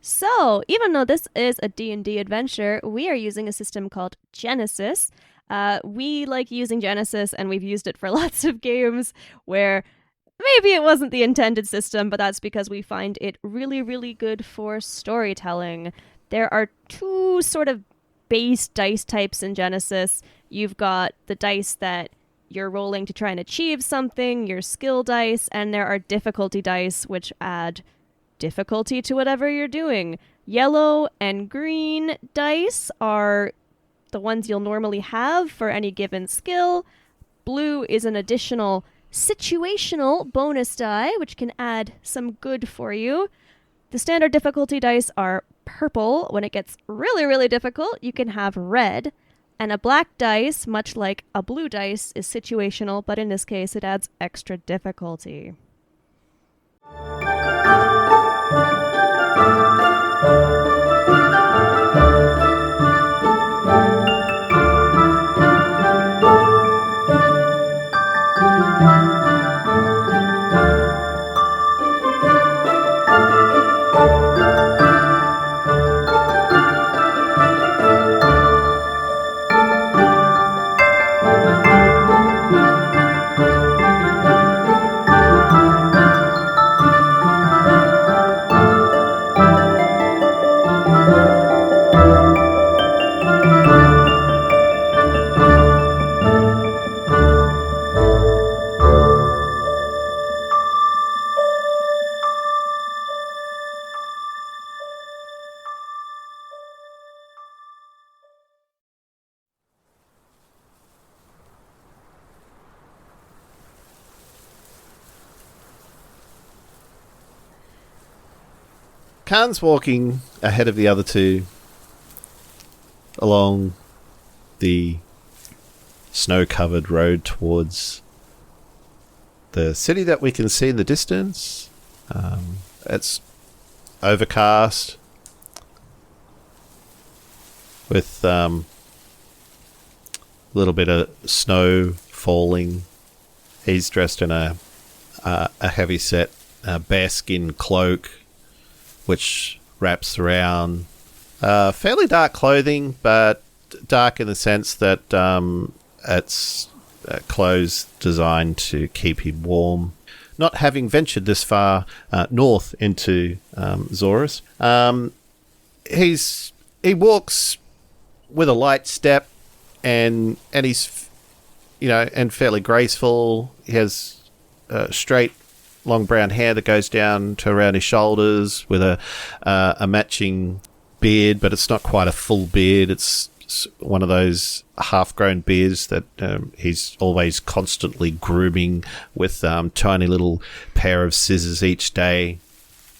So, even though this is a D&D adventure, we are using a system called Genesis. We like using Genesis, and we've used it for lots of games where maybe it wasn't the intended system, but that's because we find it really, really good for storytelling. There are two sort of base dice types in Genesis. You've got the dice that you're rolling to try and achieve something, your skill dice, and there are difficulty dice, which add difficulty to whatever you're doing. Yellow and green dice are the ones you'll normally have for any given skill. Blue is an additional situational bonus die, which can add some good for you. The standard difficulty dice are purple. When it gets really, really difficult, you can have red. And a black dice, much like a blue dice, is situational, but in this case, it adds extra difficulty. Khan's walking ahead of the other two along the snow-covered road towards the city that we can see in the distance. It's overcast with a little bit of snow falling. He's dressed in a heavy-set bearskin cloak, which wraps around fairly dark clothing, but dark in the sense that it's clothes designed to keep him warm. Not having ventured this far north into Zorus, he walks with a light step, and he's and fairly graceful. He has straight, long brown hair that goes down to around his shoulders with a matching beard, but it's not quite a full beard. It's one of those half-grown beards that he's always constantly grooming with tiny little pair of scissors each day.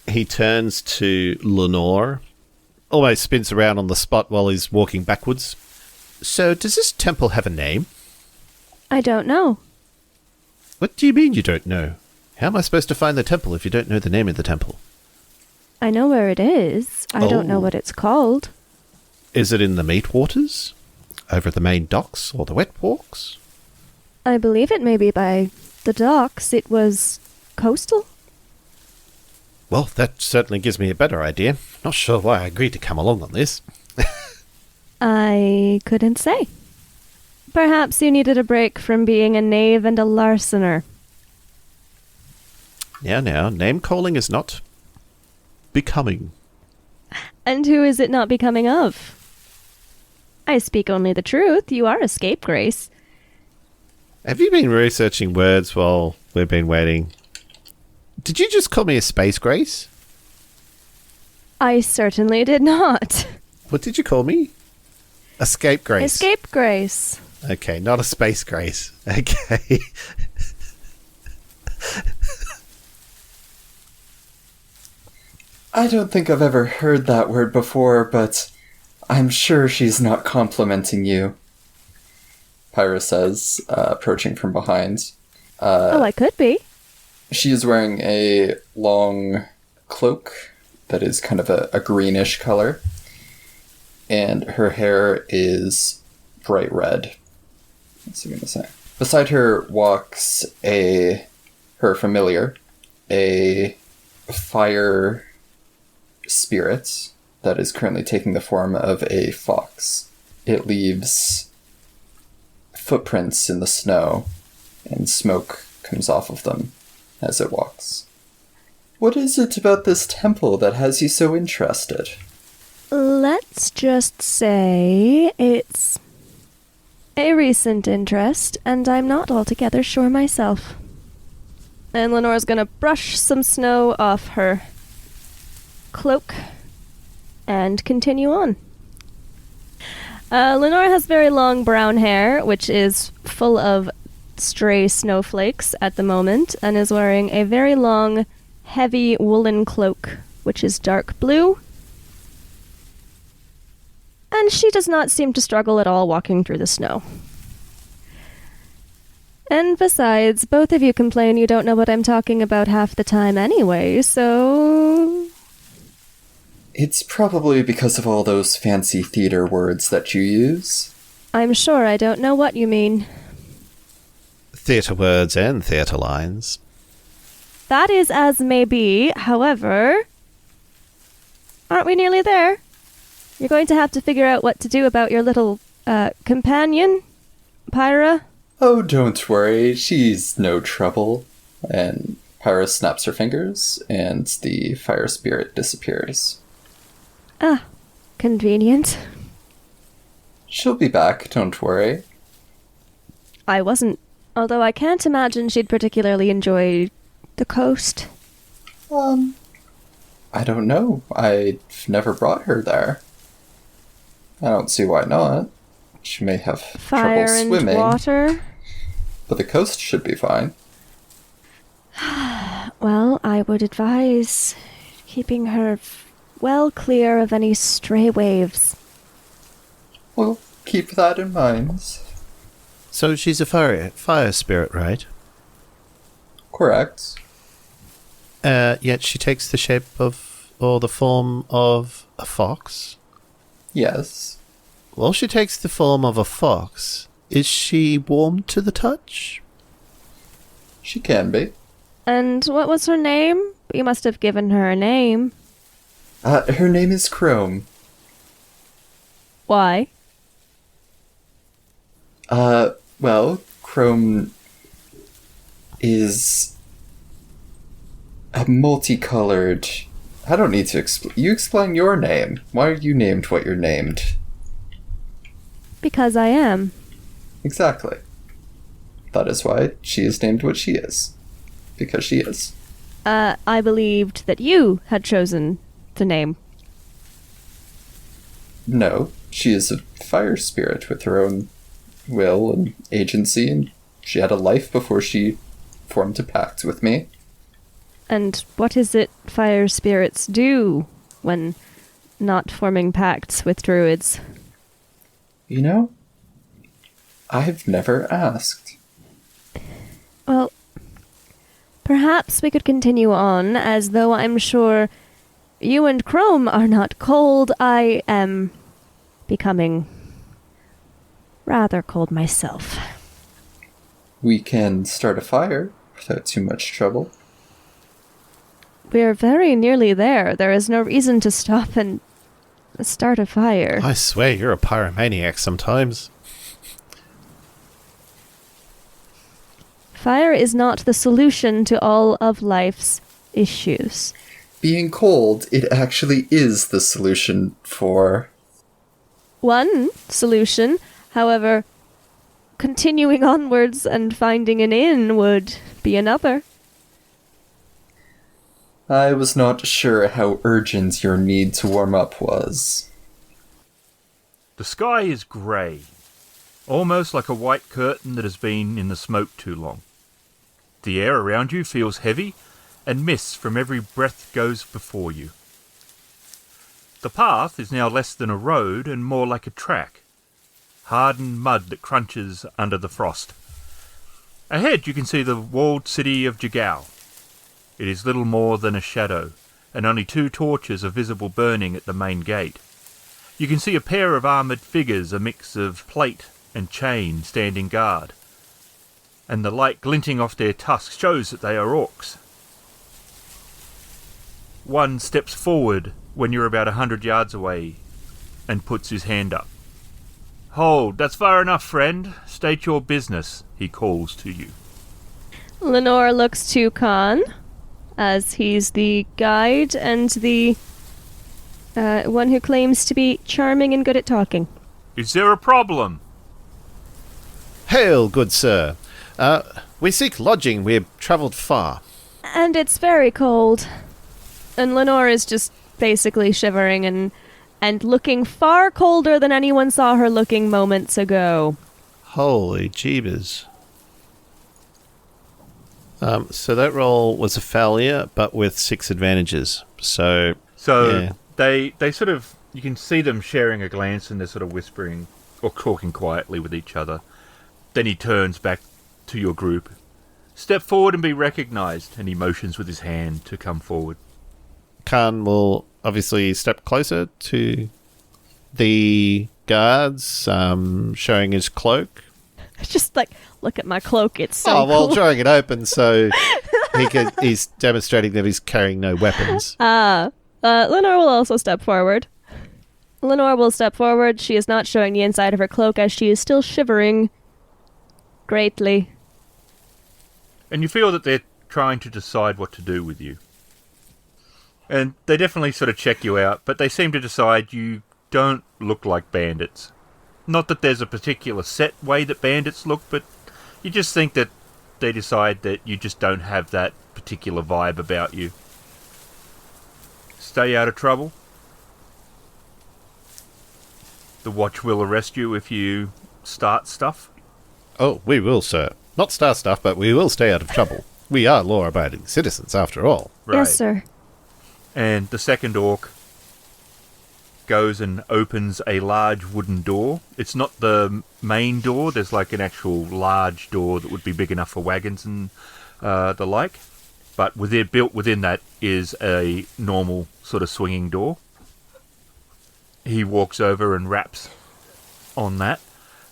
He turns to Lenore, almost spins around on the spot while he's walking backwards. So, does this temple have a name? I don't know. What do you mean you don't know? How am I supposed to find the temple if you don't know the name of the temple? I know where it is. I don't know what it's called. Is it in the Meat Waters? Over at the main docks or the Wet Walks? I believe it may be by the docks. It was coastal. Well, that certainly gives me a better idea. Not sure why I agreed to come along on this. I couldn't say. Perhaps you needed a break from being a knave and a larcener. Now, name-calling is not becoming. And who is it not becoming of? I speak only the truth. You are a scapegrace. Have you been researching words while we've been waiting? Did you just call me a space grace? I certainly did not. What did you call me? A scapegrace. A scapegrace. Okay, not a space grace. Okay. I don't think I've ever heard that word before, but I'm sure she's not complimenting you, Pyra says, approaching from behind. I could be. She is wearing a long cloak that is kind of a greenish color, and her hair is bright red. What's he going to say? Beside her walks her familiar, a fire spirit that is currently taking the form of a fox. It leaves footprints in the snow, and smoke comes off of them as it walks. What is it about this temple that has you so interested? Let's just say it's a recent interest, and I'm not altogether sure myself. And Lenore's gonna brush some snow off her cloak and continue on. Lenore has very long brown hair, which is full of stray snowflakes at the moment, and is wearing a very long, heavy woolen cloak, which is dark blue. And she does not seem to struggle at all walking through the snow. And besides, both of you complain you don't know what I'm talking about half the time anyway, so... It's probably because of all those fancy theater words that you use. I'm sure I don't know what you mean. Theatre words and theatre lines. That is as may be, however... Aren't we nearly there? You're going to have to figure out what to do about your little, companion, Pyra. Oh, don't worry, she's no trouble. And Pyra snaps her fingers, and the fire spirit disappears. Ah, convenient. She'll be back, don't worry. I wasn't, although I can't imagine she'd particularly enjoy the coast. I don't know. I've never brought her there. I don't see why not. She may have Fire trouble and swimming, water. but the coast should be fine. Well, I would advise keeping her well clear of any stray waves. Well, keep that in mind. So she's a fire spirit, right? Correct. Yet she takes the shape of, or the form of, a fox? Yes. Well, she takes the form of a fox. Is she warm to the touch? She can be. And what was her name? You must have given her a name. Her name is Chrome. Why? Well, Chrome is a multicolored... I don't need to explain. You explain your name. Why are you named what you're named? Because I am. Exactly. That is why she is named what she is. Because she is. I believed that you had chosen the name. No, she is a fire spirit with her own will and agency, and she had a life before she formed a pact with me. And what is it fire spirits do when not forming pacts with druids? You know, I've never asked. Well, perhaps we could continue on, as though I'm sure you and Chrome are not cold. I am becoming rather cold myself. We can start a fire without too much trouble. We're very nearly there. There is no reason to stop and start a fire. I swear you're a pyromaniac sometimes. Fire is not the solution to all of life's issues. Being cold, it actually is the solution for... One solution, however, continuing onwards and finding an inn would be another. I was not sure how urgent your need to warm up was. The sky is grey, almost like a white curtain that has been in the smoke too long. The air around you feels heavy, and mist from every breath goes before you. The path is now less than a road and more like a track, hardened mud that crunches under the frost. Ahead you can see the walled city of Jagao. It is little more than a shadow, and only 2 torches are visible burning at the main gate. You can see a pair of armoured figures, a mix of plate and chain, standing guard, and the light glinting off their tusks shows that they are orcs. One steps forward when you're about 100 yards away and puts his hand up. "Hold, that's far enough, friend. State your business," he calls to you. Lenore looks to Khan, as he's the guide and the one who claims to be charming and good at talking. "Is there a problem?" Hail, good sir. We seek lodging. We have travelled far. And it's very cold. And Lenore is just basically shivering and looking far colder than anyone saw her looking moments ago. Holy jeebus. So that roll was a failure, but with 6 advantages. So yeah. they sort of, you can see them sharing a glance and they're sort of whispering or talking quietly with each other. Then he turns back to your group. "Step forward and be recognised," and he motions with his hand to come forward. Khan will obviously step closer to the guards, showing his cloak. Just like, look at my cloak, it's so cool. Drawing it open so he's demonstrating that he's carrying no weapons. Lenore will also step forward. Lenore will step forward. She is not showing the inside of her cloak as she is still shivering greatly. And you feel that they're trying to decide what to do with you. And they definitely sort of check you out, but they seem to decide you don't look like bandits. Not that there's a particular set way that bandits look, but you just think that they decide that you just don't have that particular vibe about you. Stay out of trouble. The watch will arrest you if you start stuff. Oh, we will, sir. Not start stuff, but we will stay out of trouble. We are law-abiding citizens, after all. Right. Yes, sir. And the second orc goes and opens a large wooden door. It's not the main door. There's like an actual large door that would be big enough for wagons and the like. But built within that is a normal sort of swinging door. He walks over and raps on that.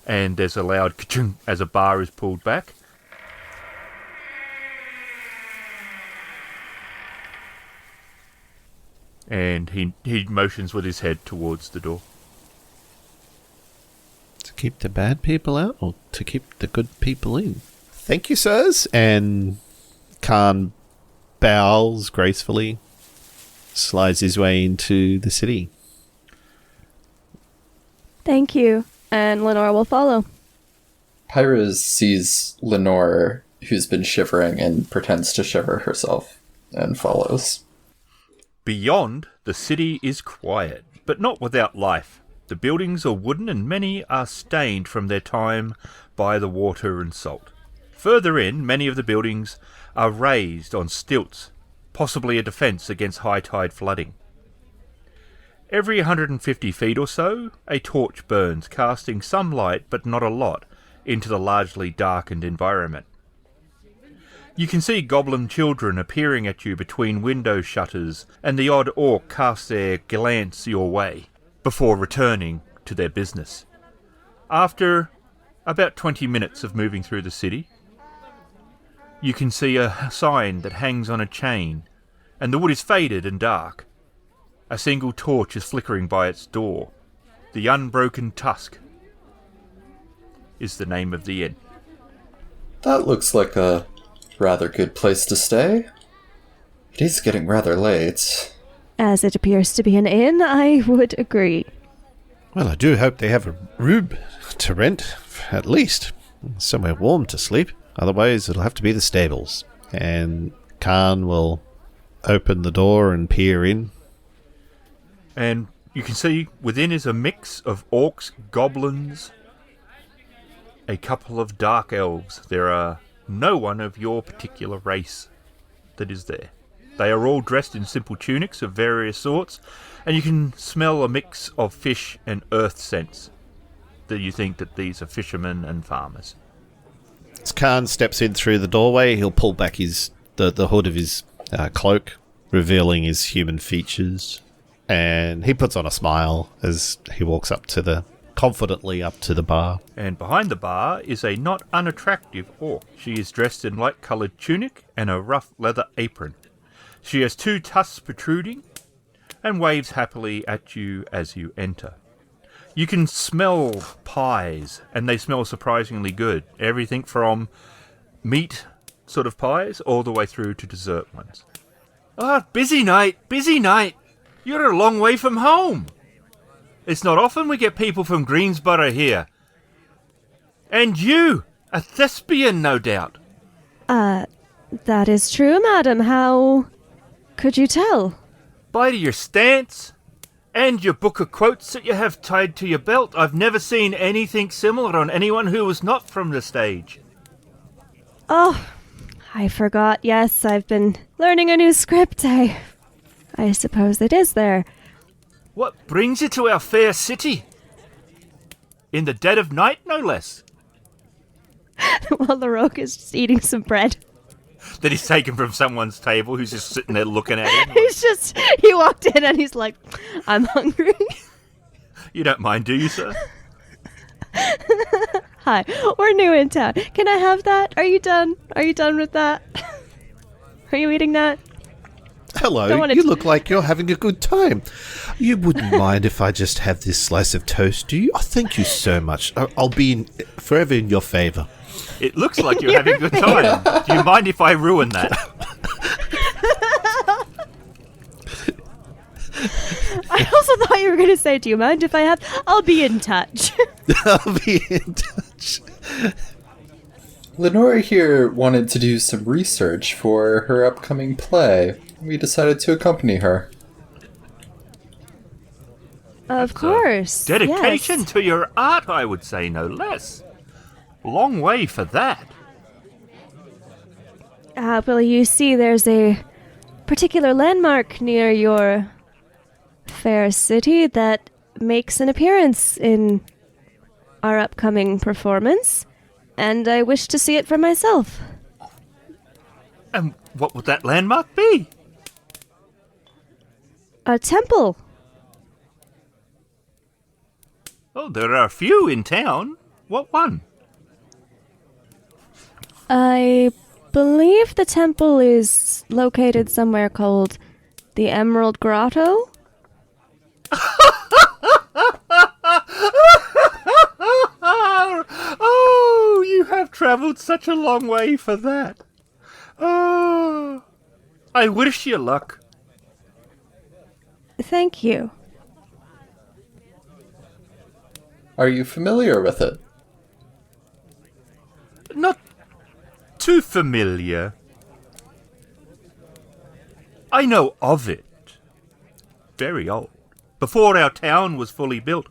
And there's a loud ka-chung as a bar is pulled back. And he motions with his head towards the door. To keep the bad people out or to keep the good people in? Thank you, sirs. And Khan bows gracefully, slides his way into the city. Thank you. And Lenore will follow. Pyros sees Lenore, who's been shivering, and pretends to shiver herself, and follows. Beyond, the city is quiet, but not without life. The buildings are wooden and many are stained from their time by the water and salt. Further in, many of the buildings are raised on stilts, possibly a defence against high tide flooding. Every 150 feet or so, a torch burns, casting some light, but not a lot, into the largely darkened environment. You can see goblin children appearing at you between window shutters, and the odd orc cast their glance your way, before returning to their business. After about 20 minutes of moving through the city, you can see a sign that hangs on a chain, and the wood is faded and dark. A single torch is flickering by its door. The Unbroken Tusk is the name of the inn. That looks like a rather good place to stay. It is getting rather late. As it appears to be an inn, I would agree. Well, I do hope they have a room to rent, at least. Somewhere warm to sleep. Otherwise, it'll have to be the stables. And Khan will open the door and peer in. And you can see within is a mix of orcs, goblins, a couple of dark elves. There are no one of your particular race that is there. They are all dressed in simple tunics of various sorts, and you can smell a mix of fish and earth scents that you think that these are fishermen and farmers. As Khan steps in through the doorway, he'll pull back the hood of his cloak, revealing his human features. And he puts on a smile as he walks confidently up to the bar. And behind the bar is a not unattractive orc. She is dressed in light-coloured tunic and a rough leather apron. She has 2 tusks protruding, and waves happily at you as you enter. You can smell pies, and they smell surprisingly good. Everything from meat sort of pies all the way through to dessert ones. Ah, busy night, busy night. You're a long way from home. It's not often we get people from Greensboro here. And you, a thespian, no doubt. That is true, madam. How could you tell? By your stance and your book of quotes that you have tied to your belt, I've never seen anything similar on anyone who was not from the stage. Oh, I forgot. Yes, I've been learning a new script. I suppose it is there. What brings you to our fair city? In the dead of night, no less. While the rogue is just eating some bread. That he's taken from someone's table who's just sitting there looking at him. He walked in and he's like, I'm hungry. You don't mind, do you, sir? Hi, we're new in town. Can I have that? Are you done? Are you done with that? Are you eating that? Hello, you look like you're having a good time. You wouldn't mind if I just have this slice of toast, do you? Oh, thank you so much. I'll be forever in your favour. It looks like you're having a good time. Do you mind if I ruin that? I also thought you were going to say, do you mind if I have... I'll be in touch. I'll be in touch. Lenora here wanted to do some research for her upcoming play. We decided to accompany her. Of course. Dedication yes. to your art, I would say, no less. Long way for that. Well, you see, there's a particular landmark near your fair city that makes an appearance in our upcoming performance, and I wish to see it for myself. And what would that landmark be? A temple. Oh, there are a few in town. What one? I believe the temple is located somewhere called the Emerald Grotto. Oh, you have travelled such a long way for that. Oh, I wish you luck. Thank you. Are you familiar with it? Not too familiar. I know of it. Very old. Before our town was fully built,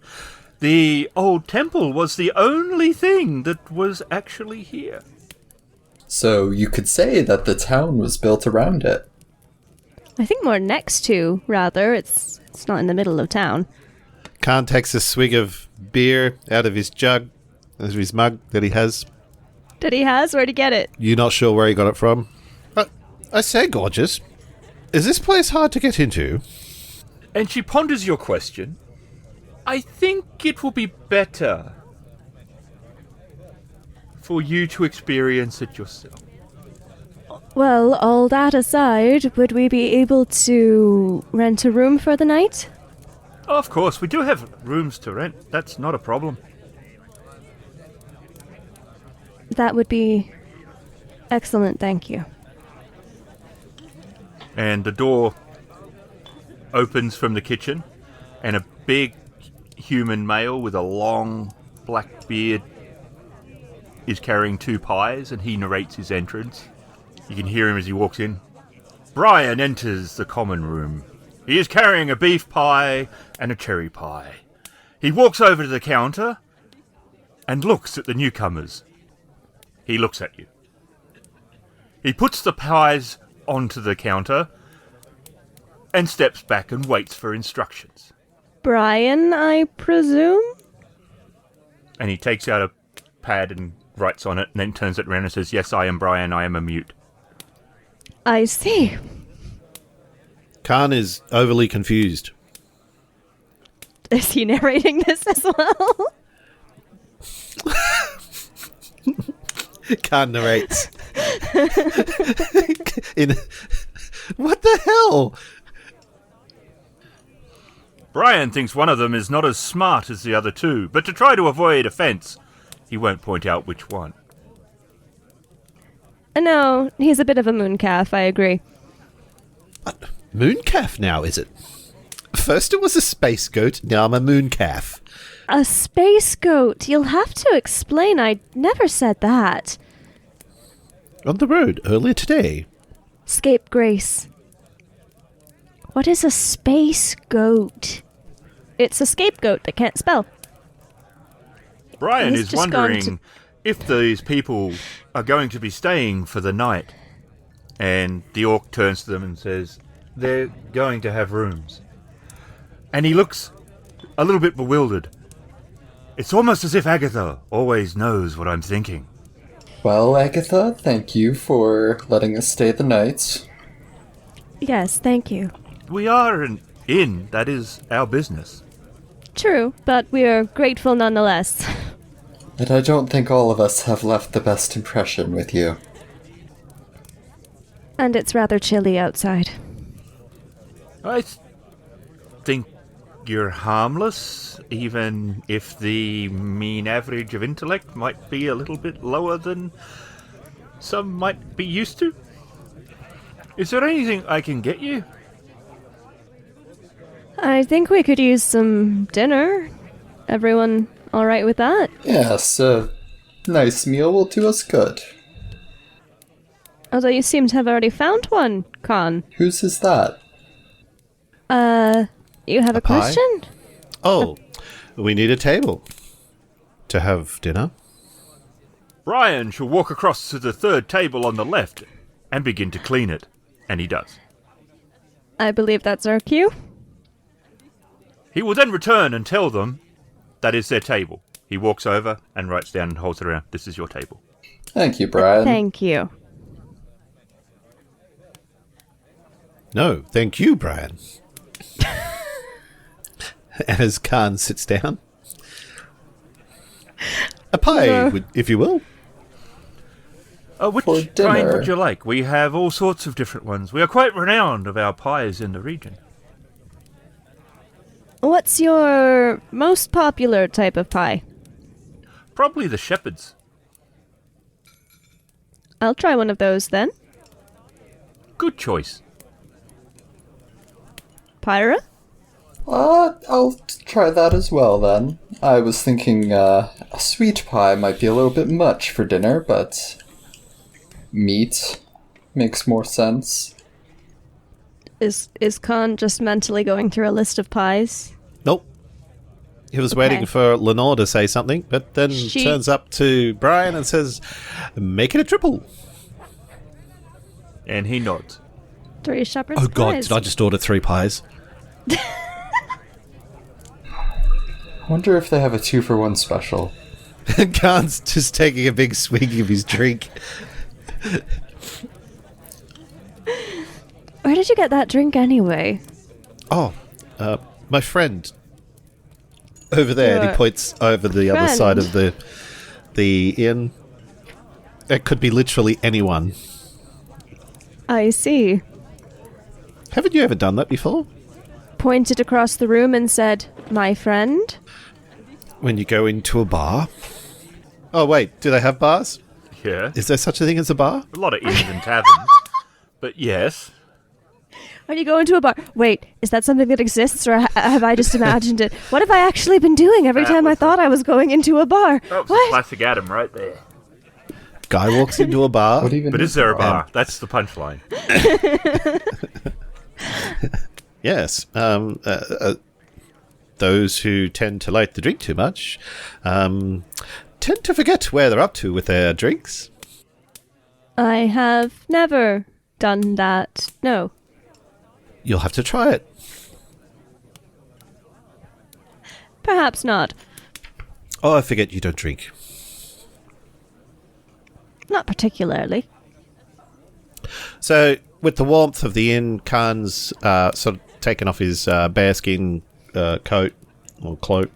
the old temple was the only thing that was actually here. So you could say that the town was built around it. I think more next to, rather. It's not in the middle of town. Khan takes a swig of beer out of his jug, out of his mug that he has. That he has? Where'd he get it? You're not sure where he got it from? I say, gorgeous. Is this place hard to get into? And she ponders your question. I think it will be better for you to experience it yourself. Well, all that aside, would we be able to rent a room for the night? Of course, we do have rooms to rent. That's not a problem. That would be excellent, thank you. And the door opens from the kitchen, and a big human male with a long black beard is carrying 2 pies, and he narrates his entrance. You can hear him as he walks in. Brian enters the common room. He is carrying a beef pie and a cherry pie. He walks over to the counter and looks at the newcomers. He looks at you. He puts the pies onto the counter and steps back and waits for instructions. Brian, I presume? And he takes out a pad and writes on it, and then turns it around and says, "Yes, I am Brian, I am a mute." I see. Khan is overly confused. Is he narrating this as well? Khan narrates. What the hell? Brian thinks one of them is not as smart as the other two, but to try to avoid offence, he won't point out which one. No, he's a bit of a mooncalf, I agree. Mooncalf now, is it? First it was a space goat, now I'm a mooncalf. A space goat? You'll have to explain. I never said that. On the road earlier today. Scapegrace. What is a space goat? It's a scapegoat that can't spell. Brian He's is just gone wondering if these people are going to be staying for the night. And the orc turns to them and says, they're going to have rooms. And he looks a little bit bewildered. It's almost as if Agatha always knows what I'm thinking. Well, Agatha, thank you for letting us stay the night. Yes, thank you. We are an inn, that is our business. True, but we are grateful nonetheless. And I don't think all of us have left the best impression with you. And it's rather chilly outside. I think you're harmless, even if the mean average of intellect might be a little bit lower than some might be used to. Is there anything I can get you? I think we could use some dinner. Everyone all right with that? Yes, a nice meal will do us good. Although you seem to have already found one, Khan. Whose is that? You have a pie? question? Oh, we need a table to have dinner. Brian shall walk across to the third table on the left and begin to clean it. And he does. I believe that's our cue. He will then return and tell them that is their table. He walks over and writes down and holds it around. This is your table. Thank you, Brian. Thank you. No, thank you, Brian. As Khan sits down. A pie, if you will. Which For kind dinner. would you like? We have all sorts of different ones. We are quite renowned of our pies in the region. What's your most popular type of pie? Probably the shepherd's. I'll try one of those then. Good choice. Pyra? I'll try that as well then. I was thinking a sweet pie might be a little bit much for dinner, but meat makes more sense. Is Khan just mentally going through a list of pies? Nope. He was Okay. waiting for Lenore to say something, but then She- turns up to Brian and says, make it a triple. And he nods. 3 shepherd's Oh god, pies. did I just order 3 pies? I wonder if they have a 2-for-1 special. Khan's just taking a big swig of his drink. Where did you get that drink anyway? Oh, my friend. Over there, and Your he points over the other friend? side of the inn. It could be literally anyone. I see. Haven't you ever done that before? Pointed across the room and said, "My friend?" When you go into a bar? Oh wait, do they have bars? Yeah. Is there such a thing as a bar? A lot of inns and taverns. But yes. When you go into a bar. Wait, is that something that exists, or have I just imagined it? What have I actually been doing every That time I was thought I was going into a bar? That was What? a classic Adam right there. Guy walks into a bar. What even But is there a bar? That's the punchline. Yes. Those who tend to like the drink too much tend to forget where they're up to with their drinks. I have never done that. No. You'll have to try it. Perhaps not. Oh, I forget you don't drink. Not particularly. So, with the warmth of the inn, Khan's sort of taken off his bearskin coat, or cloak.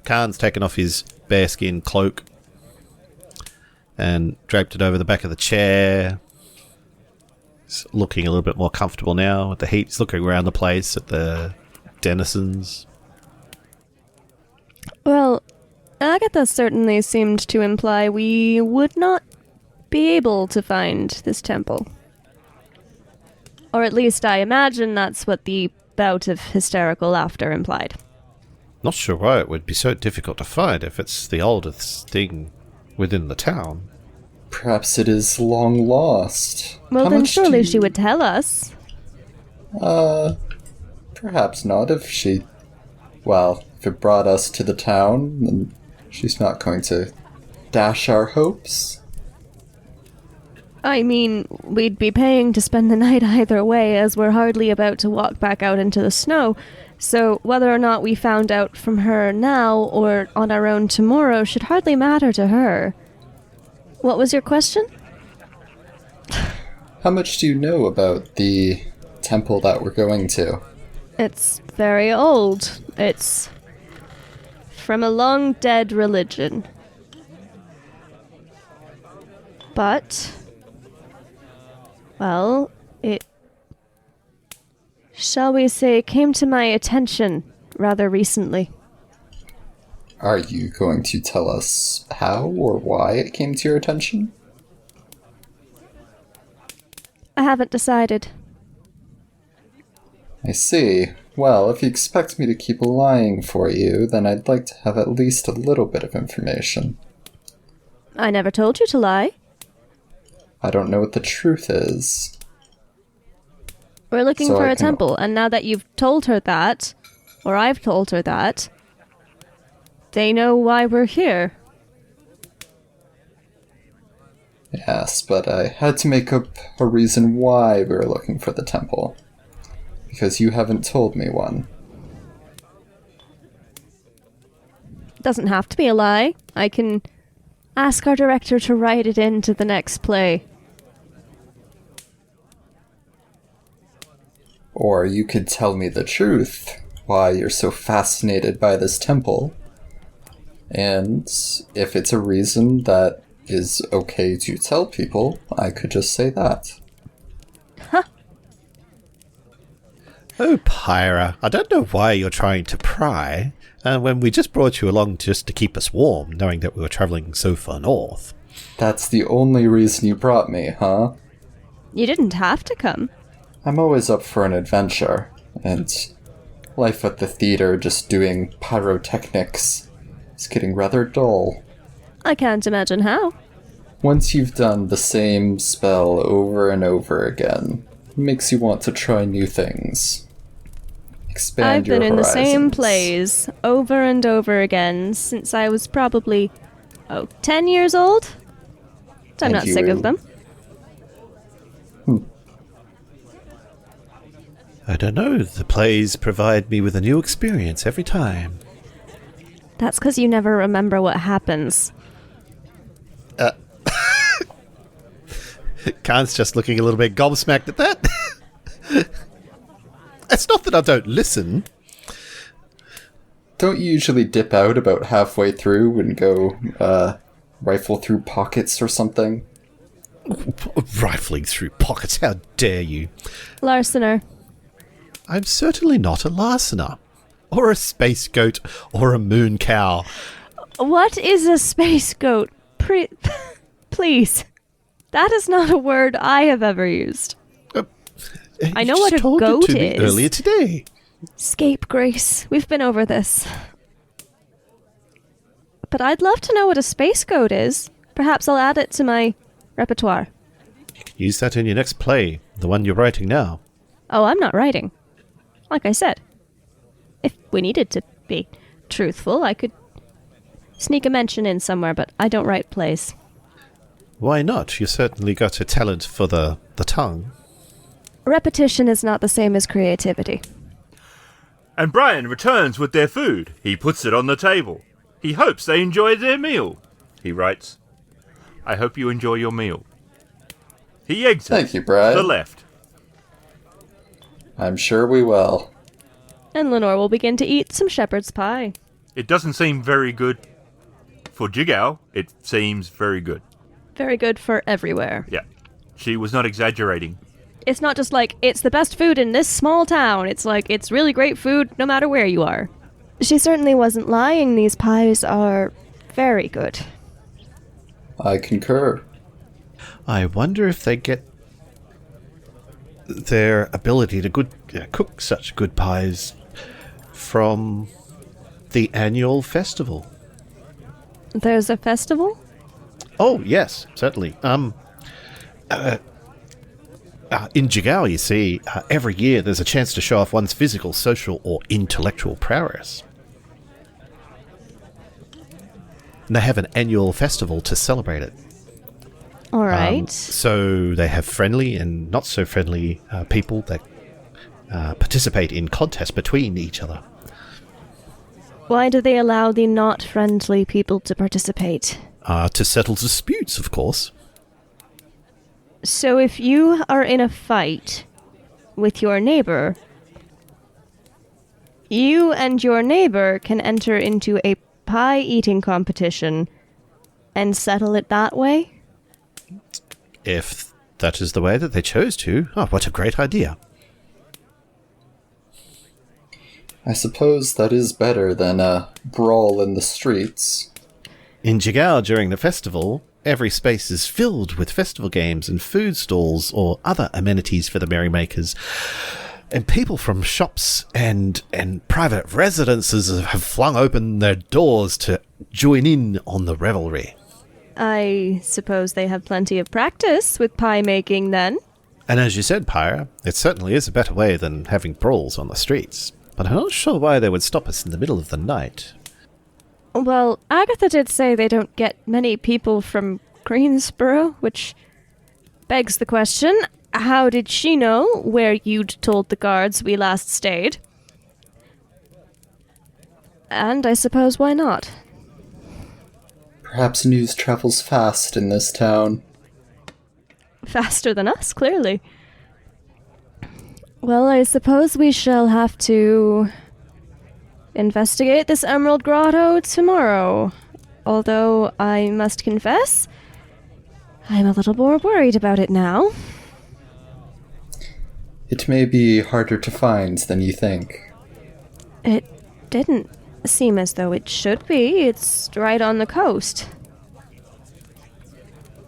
Khan's taken off his bearskin cloak and draped it over the back of the chair. He's looking a little bit more comfortable now with the heat. He's looking around the place at the denizens. Well, Agatha certainly seemed to imply we would not be able to find this temple. Or at least I imagine that's what the bout of hysterical laughter implied. Not sure why it would be so difficult to find if it's the oldest thing within the town. Perhaps it is long lost. Well, How then much surely do she would tell us. Perhaps not if she... Well, if it brought us to the town, then she's not going to dash our hopes. I mean, we'd be paying to spend the night either way, as we're hardly about to walk back out into the snow. So whether or not we found out from her now or on our own tomorrow should hardly matter to her. What was your question? How much do you know about the temple that we're going to? It's very old. It's from a long dead religion. But, well, it, shall we say, came to my attention rather recently. Are you going to tell us how or why it came to your attention? I haven't decided. I see. Well, if you expect me to keep lying for you, then I'd like to have at least a little bit of information. I never told you to lie. I don't know what the truth is. We're looking So for I a can- temple, and now that you've told her that, or I've told her that, they know why we're here. Yes, but I had to make up a reason why we were looking for the temple. Because you haven't told me one. Doesn't have to be a lie. I can ask our director to write it into the next play. Or you could tell me the truth, why you're so fascinated by this temple. And if it's a reason that is okay to tell people, I could just say that. Oh, Pyra, I don't know why you're trying to pry, when we just brought you along just to keep us warm, knowing that we were travelling so far north. That's the only reason you brought me, huh? You didn't have to come. I'm always up for an adventure, and life at the theater just doing pyrotechnics is getting rather dull. I can't imagine how. Once you've done the same spell over and over again, it makes you want to try new things. Expand I've your been in the same horizons. plays over and over again since I was probably, 10 years old? I'm And not sick of you- them. I don't know, the plays provide me with a new experience every time. That's because you never remember what happens. Khan's just looking a little bit gobsmacked at that. It's not that I don't listen. Don't you usually dip out about halfway through and go, rifle through pockets or something? Rifling through pockets, how dare you? Larcener. I'm certainly not a larcener. Or a space goat, or a moon cow. What is a space goat? Please. That is not a word I have ever used. I know You what just a told it goat to me is. earlier today. Scapegrace. We've been over this. But I'd love to know what a space goat is. Perhaps I'll add it to my repertoire. Use that in your next play, the one you're writing now. Oh, I'm not writing. Like I said, if we needed to be truthful, I could sneak a mention in somewhere, but I don't write plays. Why not? You certainly got a talent for the tongue. Repetition is not the same as creativity. And Brian returns with their food. He puts it on the table. He hopes they enjoy their meal. He writes, I hope you enjoy your meal. He exits Thank you, Brian. to the left. I'm sure we will. And Lenore will begin to eat some shepherd's pie. It doesn't seem very good for Jigao. It seems very good. Very good for everywhere. Yeah. She was not exaggerating. It's not just like, it's the best food in this small town. It's like, it's really great food no matter where you are. She certainly wasn't lying. These pies are very good. I concur. I wonder if they get their ability to cook such good pies from the annual festival. There's a festival? Oh, yes, certainly. In Jigao, you see, every year there's a chance to show off one's physical, social, or intellectual prowess. And they have an annual festival to celebrate it. All right. So they have friendly and not so friendly people that participate in contests between each other. Why do they allow the not friendly people to participate? To settle disputes, of course. So if you are in a fight with your neighbor, you and your neighbor can enter into a pie eating competition and settle it that way? If that is the way that they chose to. Oh, what a great idea. I suppose that is better than a brawl in the streets. In Jigao during the festival, every space is filled with festival games and food stalls or other amenities for the merrymakers. And people from shops and private residences have flung open their doors to join in on the revelry. I suppose they have plenty of practice with pie making then. And as you said, Pyra, it certainly is a better way than having brawls on the streets. But I'm not sure why they would stop us in the middle of the night. Well, Agatha did say they don't get many people from Greensboro, which begs the question, how did she know where you'd told the guards we last stayed? And I suppose why not? Perhaps news travels fast in this town. Faster than us, clearly. Well, I suppose we shall have to investigate this Emerald Grotto tomorrow. Although I must confess, I'm a little more worried about it now. It may be harder to find than you think. It didn't seem as though it should be. It's right on the coast.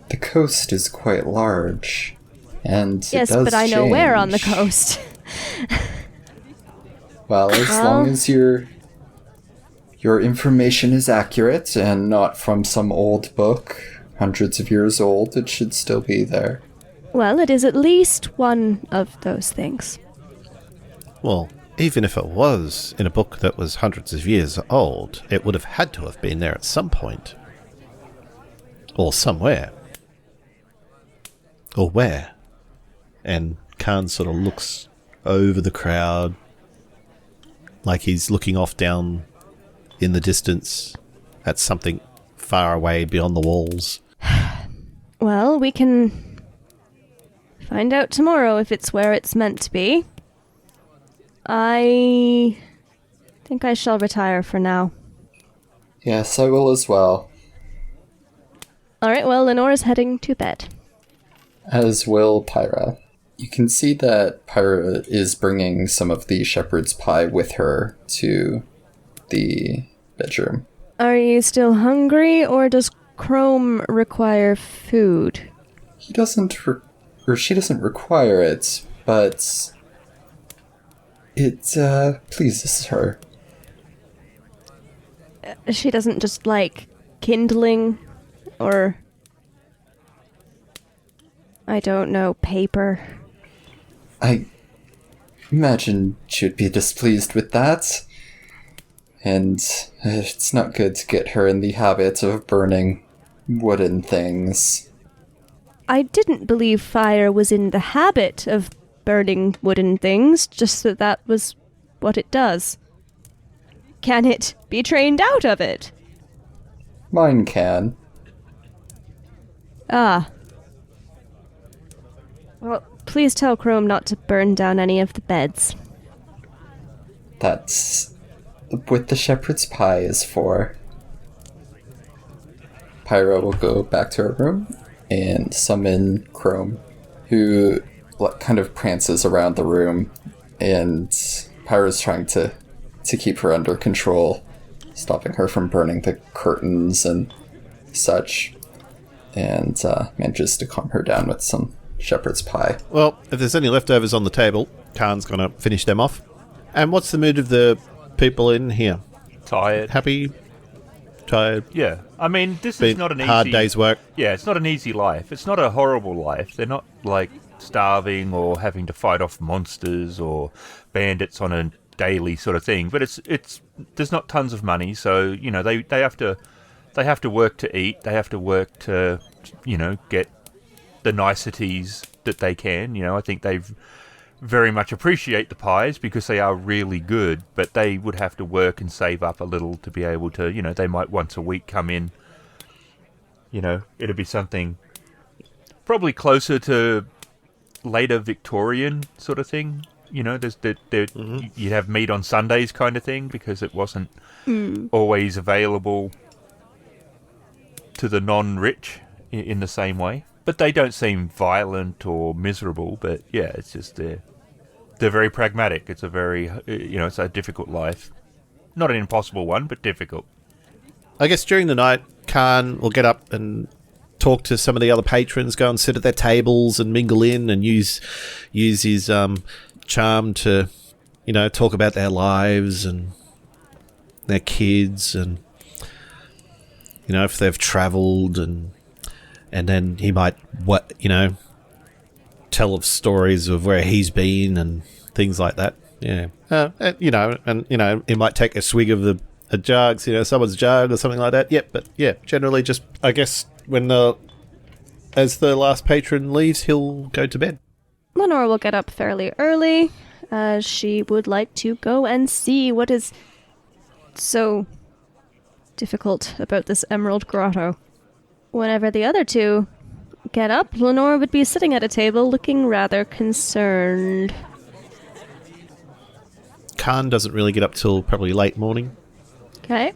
The coast is quite large, and Yes, it does but I know where on the change. coast. Well, as long as your information is accurate and not from some old book, hundreds of years old, it should still be there. Well, it is at least one of those things. Well, even if it was in a book that was hundreds of years old, it would have had to have been there at some point. Or somewhere. Or where? And Khan sort of looks over the crowd, like he's looking off down in the distance at something far away beyond the walls. Well, we can find out tomorrow if it's where it's meant to be. I think I shall retire for now. Yes, I will as well. Alright, well, Lenore's heading to bed. As will Pyra. You can see that Pyra is bringing some of the shepherd's pie with her to the bedroom. Are you still hungry, or does Chrome require food? He doesn't, or she doesn't require it, but it pleases her. She doesn't just like kindling, or I don't know, paper. I imagine she'd be displeased with that. And it's not good to get her in the habit of burning wooden things. I didn't believe fire was in the habit of burning wooden things, just that that was what it does. Can it be trained out of it? Mine can. Ah. Well, please tell Chrome not to burn down any of the beds. That's what the shepherd's pie is for. Pyra will go back to her room and summon Chrome, who kind of prances around the room, and Pyra's trying to keep her under control, stopping her from burning the curtains and such, and manages to calm her down with some shepherd's pie. Well, if there's any leftovers on the table, Khan's going to finish them off. And what's the mood of the people in here? Tired. Happy? Tired? Yeah. I mean, this Been is not an easy... hard day's work? Yeah, it's not an easy life. It's not a horrible life. They're not, like, starving or having to fight off monsters or bandits on a daily sort of thing. But it's there's not tons of money, so, you know, they have to work to eat. They have to work to, you know, get the niceties that they can. You know, I think they've very much appreciate the pies because they are really good, but they would have to work and save up a little to be able to, you know, they might once a week come in. You know, it'd be something probably closer to later Victorian sort of thing. You know, you'd have meat on Sundays kind of thing because it wasn't always available to the non-rich in the same way. But they don't seem violent or miserable. But yeah, it's just they're very pragmatic. It's a very, you know, it's a difficult life. Not an impossible one, but difficult. I guess during the night, Khan will get up and talk to some of the other patrons, go and sit at their tables and mingle in and use his charm to, you know, talk about their lives and their kids and, you know, if they've travelled and then he might, tell of stories of where he's been and things like that. Yeah. He might take a swig of a jug, someone's jug or something like that. Yep, but yeah, generally just, I guess, as the last patron leaves, he'll go to bed. Lenore will get up fairly early, as she would like to go and see what is so difficult about this Emerald Grotto. Whenever the other two get up, Lenore would be sitting at a table looking rather concerned. Khan doesn't really get up till probably late morning. Okay.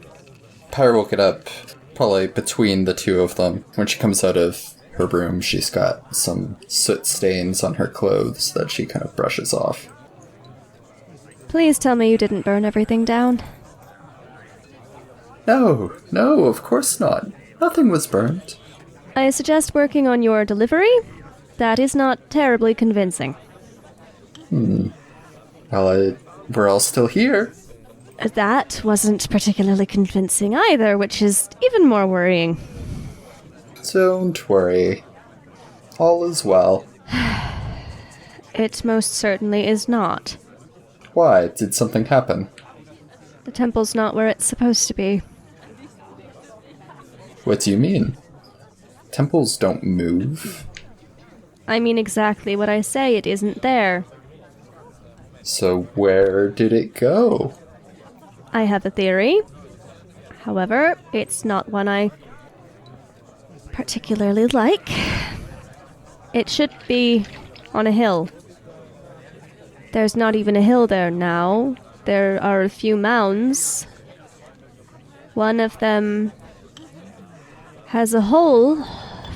Pyra will get up probably between the two of them. When she comes out of her room, she's got some soot stains on her clothes that she kind of brushes off. Please tell me you didn't burn everything down. No, of course not. Nothing was burned. I suggest working on your delivery. That is not terribly convincing. Well, we're all still here. That wasn't particularly convincing either, which is even more worrying. Don't worry. All is well. It most certainly is not. Why? Did something happen? The temple's not where it's supposed to be. What do you mean? Temples don't move. I mean exactly what I say, it isn't there. So where did it go? I have a theory. However, it's not one I particularly like. It should be on a hill. There's not even a hill there now. There are a few mounds. One of them has a hole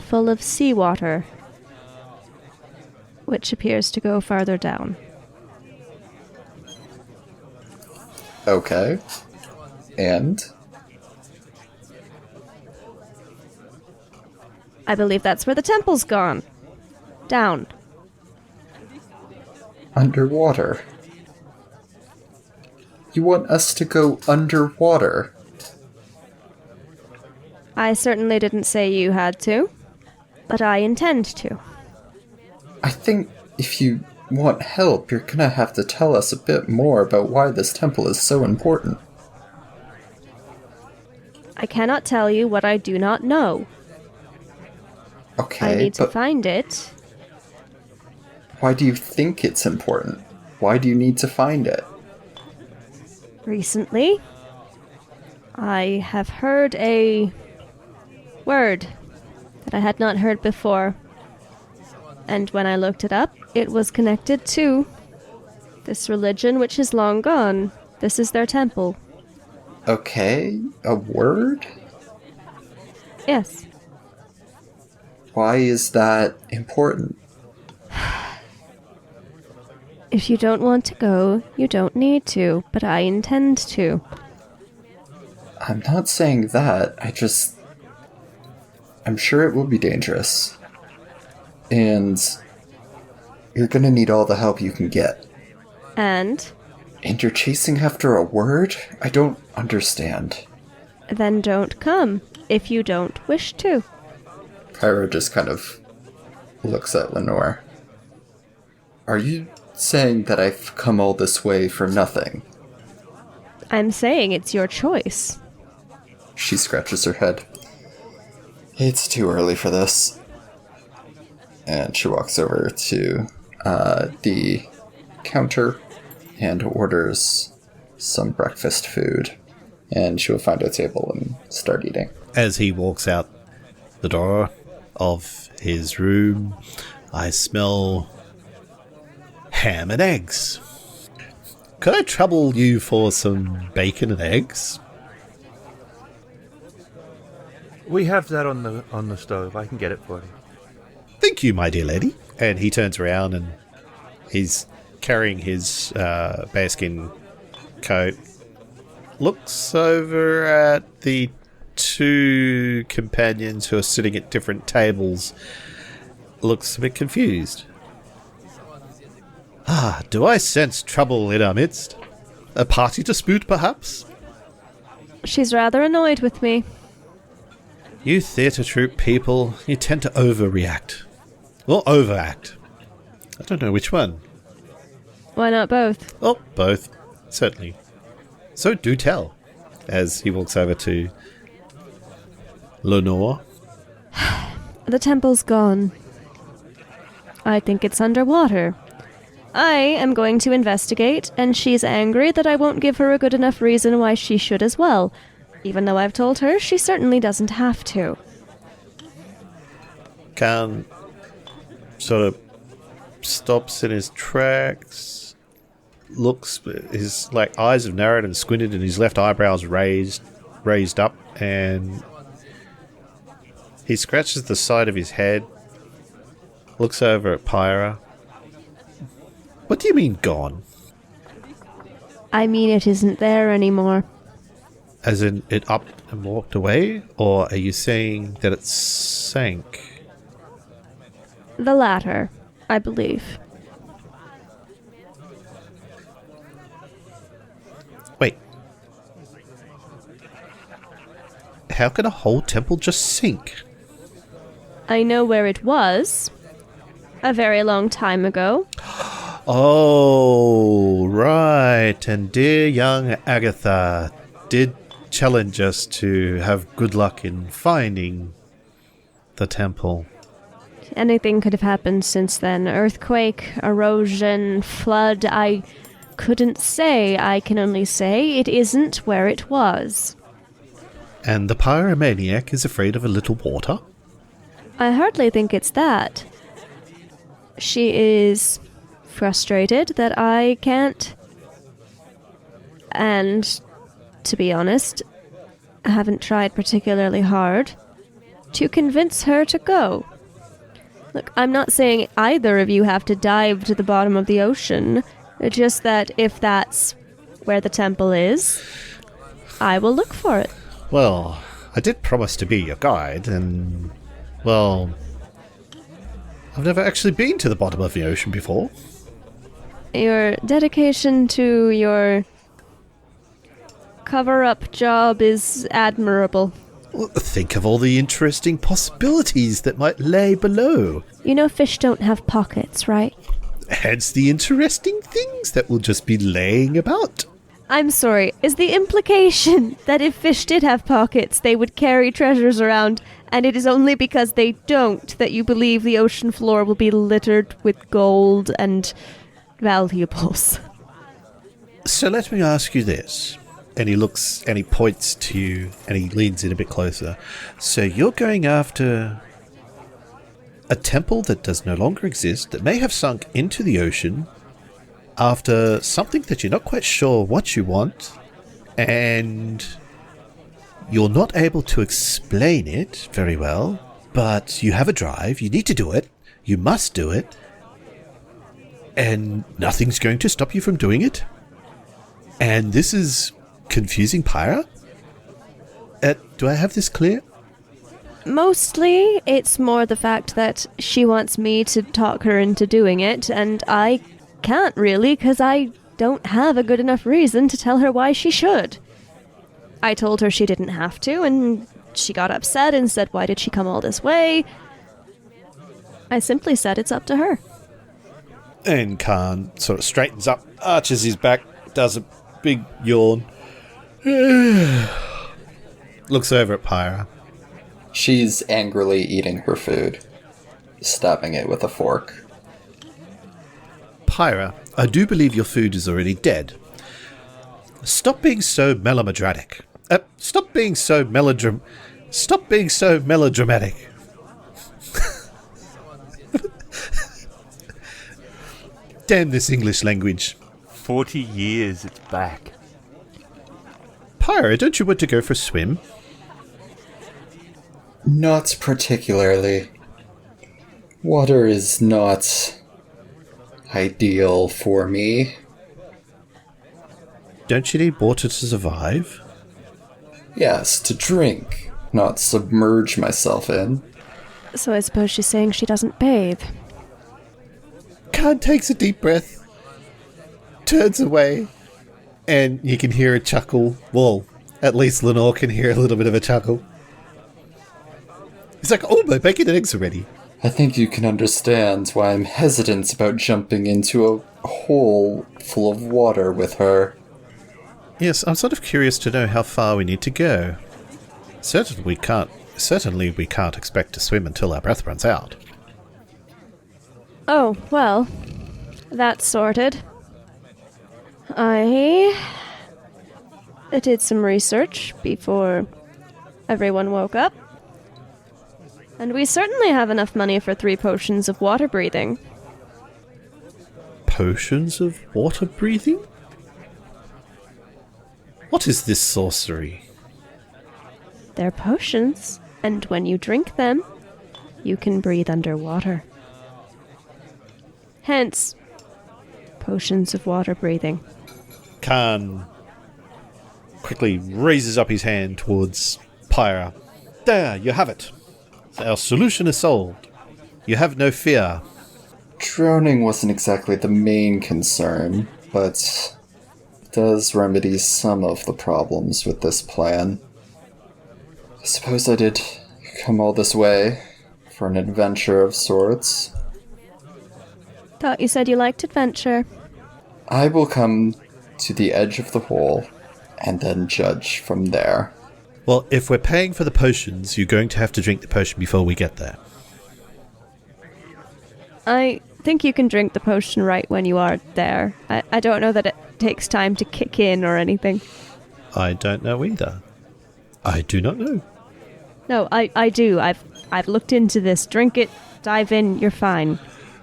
full of seawater, which appears to go farther down. Okay. And? I believe that's where the temple's gone. Down. Underwater. You want us to go underwater? I certainly didn't say you had to, but I intend to. I think if you want help, you're gonna have to tell us a bit more about why this temple is so important. I cannot tell you what I do not know. Okay, I need to but find it. why do you think it's important? Why do you need to find it? Recently, I have heard a word that I had not heard before. And when I looked it up, it was connected to this religion which is long gone. This is their temple. Okay, a word? Yes. Why is that important? If you don't want to go, you don't need to, but I intend to. I'm not saying that. I'm sure it will be dangerous. And you're gonna need all the help you can get. And And you're chasing after a word? I don't understand. then don't come, if you don't wish to. Pyra just kind of looks at Lenore. Are you saying that I've come all this way for nothing? I'm saying it's your choice. She scratches her head. It's too early for this. And she walks over to the counter and orders some breakfast food. And she will find a table and start eating. As he walks out the door of his room, I smell ham and eggs. Could I trouble you for some bacon and eggs? We have that on the stove. I can get it for you. Thank you, my dear lady. And he turns around and he's carrying his bearskin coat. Looks over at the two companions who are sitting at different tables. Looks a bit confused. Do I sense trouble in our midst? A party dispute, perhaps? She's rather annoyed with me. You theatre troupe people, you tend to overreact. Or overact. I don't know which one. Why not both? Oh, both. Certainly. So do tell. As he walks over to Lenore. The temple's gone. I think it's underwater. I am going to investigate, and she's angry that I won't give her a good enough reason why she should as well. Even though I've told her, she certainly doesn't have to. Khan sort of stops in his tracks, looks, his eyes have narrowed and squinted, and his left eyebrow's raised up, and he scratches the side of his head, looks over at Pyra. What do you mean gone? I mean it isn't there anymore. As in it up and walked away? Or are you saying that it sank? The latter, I believe. Wait. How can a whole temple just sink? I know where it was. A very long time ago. Oh, right. And dear young Agatha did challenge us to have good luck in finding the temple. Anything could have happened since then. Earthquake, erosion, flood. I couldn't say. I can only say it isn't where it was. And the pyromaniac is afraid of a little water? I hardly think it's that. She is frustrated that I can't. And, to be honest, I haven't tried particularly hard to convince her to go. Look, I'm not saying either of you have to dive to the bottom of the ocean. It's just that if that's where the temple is, I will look for it. Well, I did promise to be your guide, and, well, I've never actually been to the bottom of the ocean before. Your dedication to your cover-up job is admirable. Well, think of all the interesting possibilities that might lay below. You know fish don't have pockets, right? Hence the interesting things that will just be laying about. I'm sorry, is the implication that if fish did have pockets, they would carry treasures around, and it is only because they don't that you believe the ocean floor will be littered with gold and valuables? So let me ask you this. And he looks and he points to you and he leans in a bit closer. So you're going after a temple that does no longer exist, that may have sunk into the ocean, after something that you're not quite sure what you want, and you're not able to explain it very well, but you have a drive, you need to do it, you must do it, And nothing's going to stop you from doing it? And this is confusing Pyra? Do I have this clear? Mostly, it's more the fact that she wants me to talk her into doing it, and I can't really because I don't have a good enough reason to tell her why she should. I told her she didn't have to, and she got upset and said, why did she come all this way? I simply said it's up to her. And Khan sort of straightens up, arches his back, does a big yawn. Looks over at Pyra. She's angrily eating her food, stabbing it with a fork. Pyra, I do believe your food is already dead. Stop being so melodramatic. Stop being so melodramatic. Damn this English language. 40 years, it's back. Pyra, don't you want to go for a swim? Not particularly. Water is not ideal for me. Don't you need water to survive? Yes, to drink, not submerge myself in. So I suppose she's saying she doesn't bathe. Khan takes a deep breath, turns away, and you can hear a chuckle. Well, at least Lenore can hear a little bit of a chuckle. He's like, oh, my bacon and eggs are ready. I think you can understand why I'm hesitant about jumping into a hole full of water with her. Yes, I'm sort of curious to know how far we need to go. Certainly we can't expect to swim until our breath runs out. Oh, well, that's sorted. I did some research before everyone woke up. And we certainly have enough money for 3 potions of water breathing. Potions of water breathing? What is this sorcery? They're potions, and when you drink them, you can breathe underwater. Hence, potions of water breathing. Khan quickly raises up his hand towards Pyra. There, you have it. Our solution is solved. You have no fear. Drowning wasn't exactly the main concern, but it does remedy some of the problems with this plan. I suppose I did come all this way for an adventure of sorts. Thought you said you liked adventure. I will come to the edge of the hole and then judge from there. Well, if we're paying for the potions, you're going to have to drink the potion before we get there. I think you can drink the potion right when you are there. I don't know that it takes time to kick in or anything. I don't know either. I do not know. No, I do. I've looked into this. Drink it, dive in, you're fine.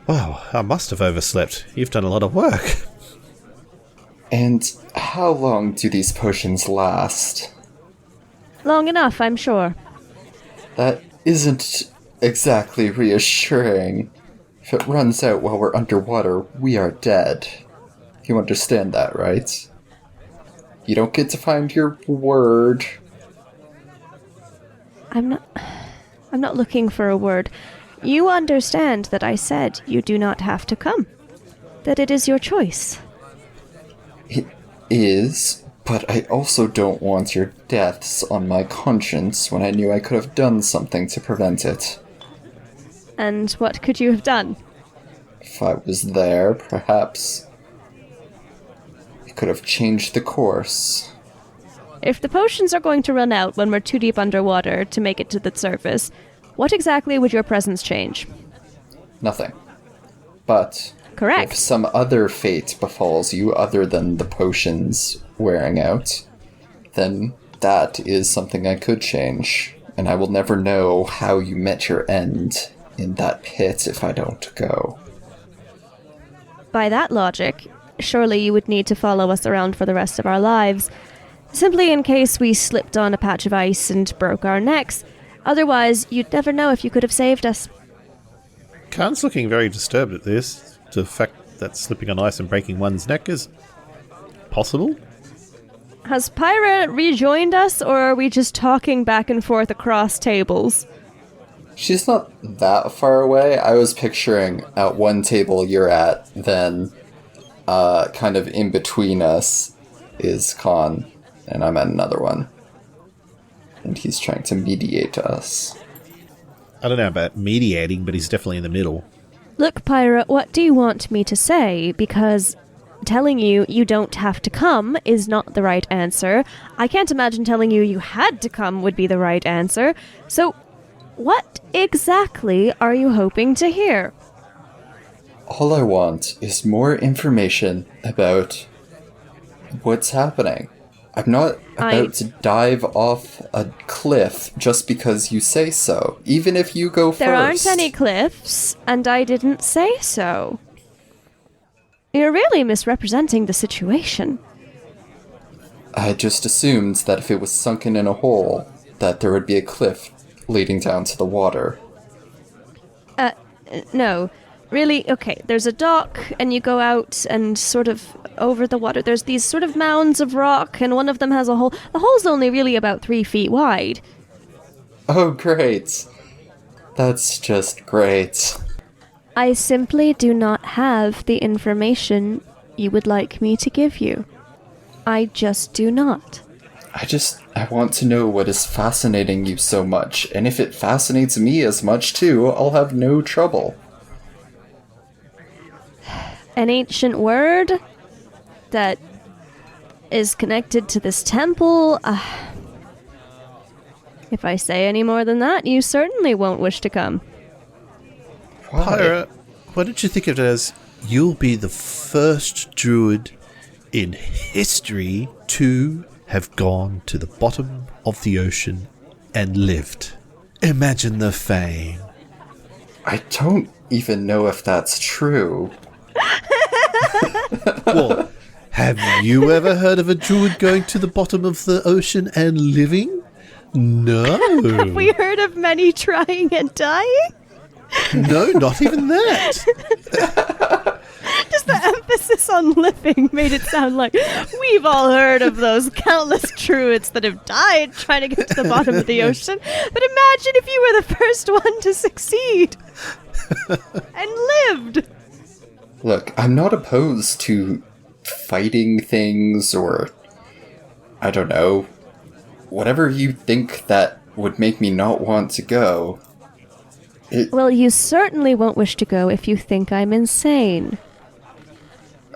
Wow, I must have overslept. You've done a lot of work. And how long do these potions last? Long enough, I'm sure. That isn't exactly reassuring. If it runs out while we're underwater, we are dead. You understand that, right? You don't get to find your word. I'm not looking for a word. You understand that I said you do not have to come. That it is your choice. It is, but I also don't want your deaths on my conscience when I knew I could have done something to prevent it. And what could you have done? If I was there, perhaps I could have changed the course. If the potions are going to run out when we're too deep underwater to make it to the surface, what exactly would your presence change? Nothing. But Correct. if some other fate befalls you other than the potions wearing out, then that is something I could change. And I will never know how you met your end in that pit if I don't go. By that logic, surely you would need to follow us around for the rest of our lives, simply in case we slipped on a patch of ice and broke our necks. Otherwise, you'd never know if you could have saved us. Khan's looking very disturbed at this. The fact that slipping on ice and breaking one's neck is possible. Has Pyra rejoined us, or are we just talking back and forth across tables? She's not that far away. I was picturing at one table you're at, then kind of in between us is Khan, and I'm at another one. And he's trying to mediate us. I don't know about mediating, but he's definitely in the middle. Look, Pyra, what do you want me to say? Because telling you don't have to come is not the right answer. I can't imagine telling you had to come would be the right answer. So, what exactly are you hoping to hear? All I want is more information about what's happening. I'm not about to dive off a cliff just because you say so, even if you go first. There aren't any cliffs, and I didn't say so. You're really misrepresenting the situation. I just assumed that if it was sunken in a hole, that there would be a cliff leading down to the water. No. Really, okay, there's a dock, and you go out and sort of over the water. There's these sort of mounds of rock, and one of them has a hole. The hole's only really about 3 feet wide. Oh, great. That's just great. I simply do not have the information you would like me to give you. I just do not. I want to know what is fascinating you so much, and if it fascinates me as much too, I'll have no trouble. An ancient word that is connected to this temple. If I say any more than that, you certainly won't wish to come. Why? Pyra, why don't you think of it as you'll be the first druid in history to have gone to the bottom of the ocean and lived. Imagine the fame. I don't even know if that's true. Well, have you ever heard of a druid going to the bottom of the ocean and living? No. Have we heard of many trying and dying? No, not even that. Just the emphasis on living made it sound like we've all heard of those countless druids that have died trying to get to the bottom of the ocean. But imagine if you were the first one to succeed and lived. Look, I'm not opposed to fighting things or, I don't know, whatever you think that would make me not want to go. Well, you certainly won't wish to go if you think I'm insane.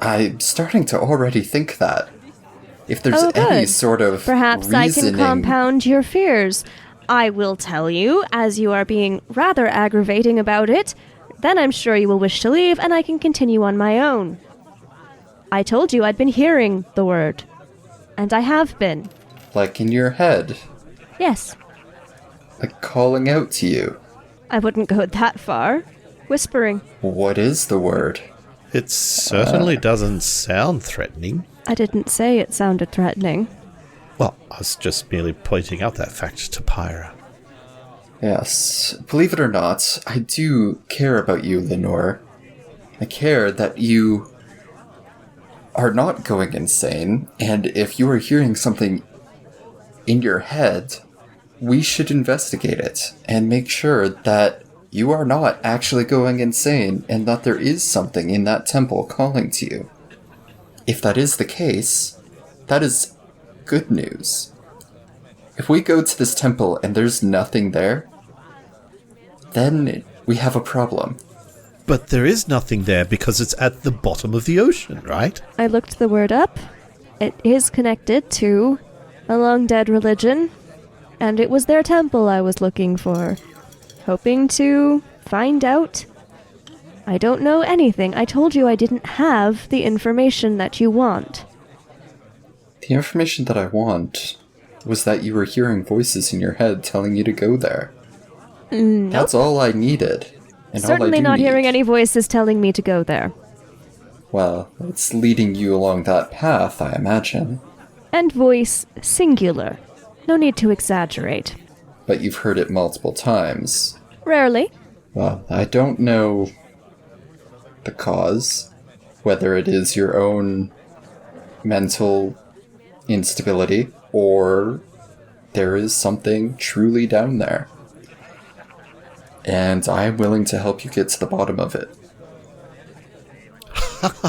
I'm starting to already think that. If there's Oh, any good. sort of Perhaps I can reasoning, compound your fears. I will tell you, as you are being rather aggravating about it, then I'm sure you will wish to leave and I can continue on my own. I told you I'd been hearing the word. And I have been. like in your head, Yes, like calling out to you. I wouldn't go that far. Whispering. What is the word? It certainly doesn't sound threatening. I didn't say it sounded threatening. Well, I was just merely pointing out that fact to Pyra. Yes, believe it or not, I do care about you, Lenore. I care that you are not going insane, and if you are hearing something in your head, we should investigate it and make sure that you are not actually going insane and that there is something in that temple calling to you. If that is the case, that is good news. If we go to this temple and there's nothing there, then we have a problem. But there is nothing there because it's at the bottom of the ocean, right? I looked the word up. It is connected to a long-dead religion, and it was their temple I was looking for. Hoping to find out. I don't know anything. I told you I didn't have the information that you want. The information that I want was that you were hearing voices in your head telling you to go there. Nope. That's all I needed. And all I Certainly do not need. hearing any voices telling me to go there. Well, it's leading you along that path, I imagine. And voice singular. No need to exaggerate. But you've heard it multiple times. Rarely. Well, I don't know the cause. whether it is your own mental instability or there is something truly down there. And I'm willing to help you get to the bottom of it.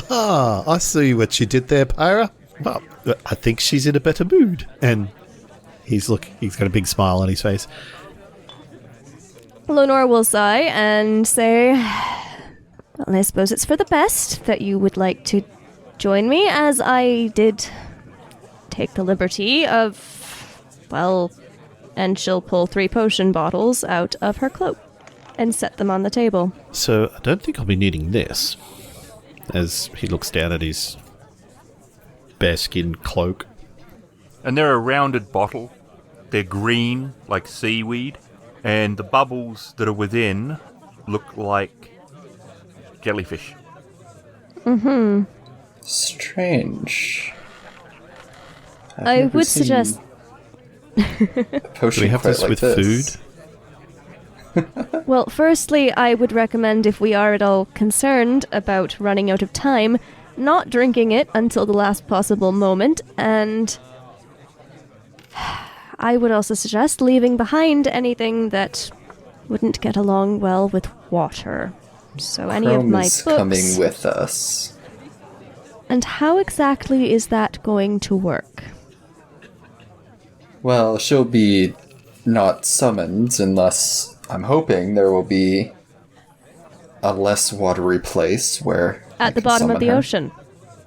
Ah, I see what you did there, Pyra. Well, I think she's in a better mood. And he's got a big smile on his face. Lenore will sigh and say, well, I suppose it's for the best that you would like to join me, as I did take the liberty of, well, and she'll pull 3 potion bottles out of her cloak and set them on the table. So I don't think I'll be needing this. As he looks down at his bearskin cloak. And they're a rounded bottle. They're green, like seaweed. And the bubbles that are within look like jellyfish. Mm-hmm. Strange. I would suggest... Do we have this with food? Well, firstly, I would recommend, if we are at all concerned about running out of time, not drinking it until the last possible moment, and I would also suggest leaving behind anything that wouldn't get along well with water. So any of my is books... coming with us. And how exactly is that going to work? Well, she'll be not summoned unless I'm hoping there will be a less watery place where I At the can bottom of summon the her. ocean.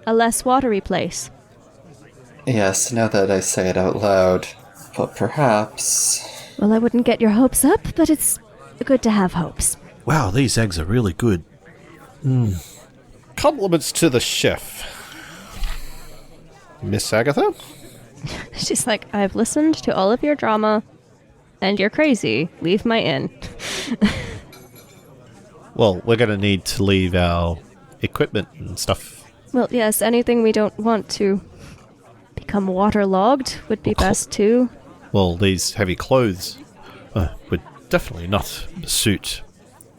A less watery place. Yes, now that I say it out loud. But perhaps... Well, I wouldn't get your hopes up, but it's good to have hopes. Wow, these eggs are really good. Compliments to the chef. Miss Agatha? She's like, I've listened to all of your drama, and you're crazy. Leave my inn. Well, we're going to need to leave our equipment and stuff. Well, yes, anything we don't want to become waterlogged would be best too. Well, these heavy clothes would definitely not suit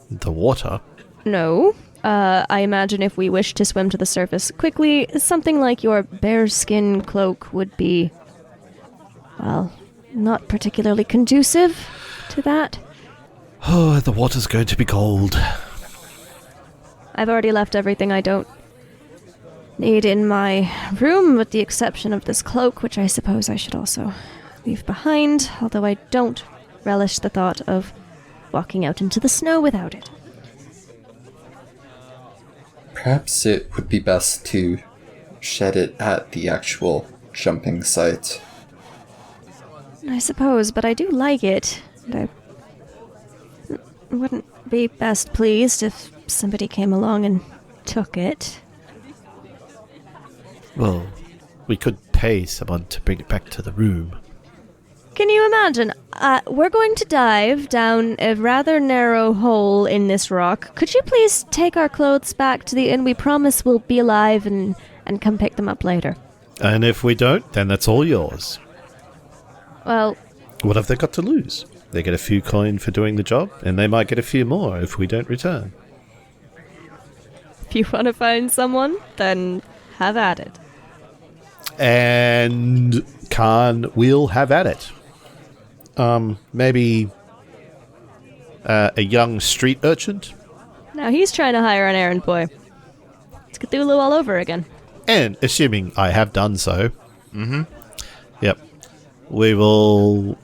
the water. No. I imagine if we wish to swim to the surface quickly, something like your bearskin cloak would be, well, not particularly conducive to that. Oh, the water's going to be cold. I've already left everything I don't need in my room, with the exception of this cloak, which I suppose I should also leave behind, although I don't relish the thought of walking out into the snow without it. Perhaps it would be best to shed it at the actual jumping site. I suppose, but I do like it, and I wouldn't be best pleased if somebody came along and took it. Well, we could pay someone to bring it back to the room. Can you imagine? We're going to dive down a rather narrow hole in this rock. Could you please take our clothes back to the inn? We promise we'll be alive and come pick them up later. And if we don't, then that's all yours. Well, What have they got to lose? They get a few coin for doing the job, and they might get a few more if we don't return. if you want to find someone, then have at it. And Khan will have at it. Maybe a young street urchin? Now he's trying to hire an errand boy. It's Cthulhu all over again. And assuming I have done so. Yep. We will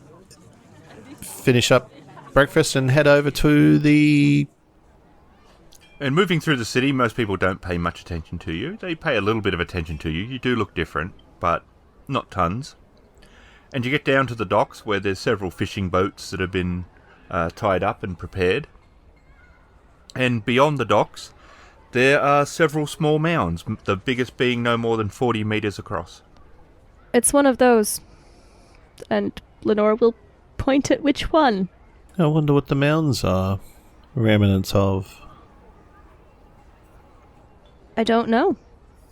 finish up breakfast and head over to the... And moving through the city, most people don't pay much attention to you. They pay a little bit of attention to you. You do look different, but not tons. And you get down to the docks where there's several fishing boats that have been tied up and prepared. And beyond the docks, there are several small mounds, the biggest being no more than 40 metres across. It's one of those. And Lenore will point at which one. I wonder what the mounds are remnants of. I don't know.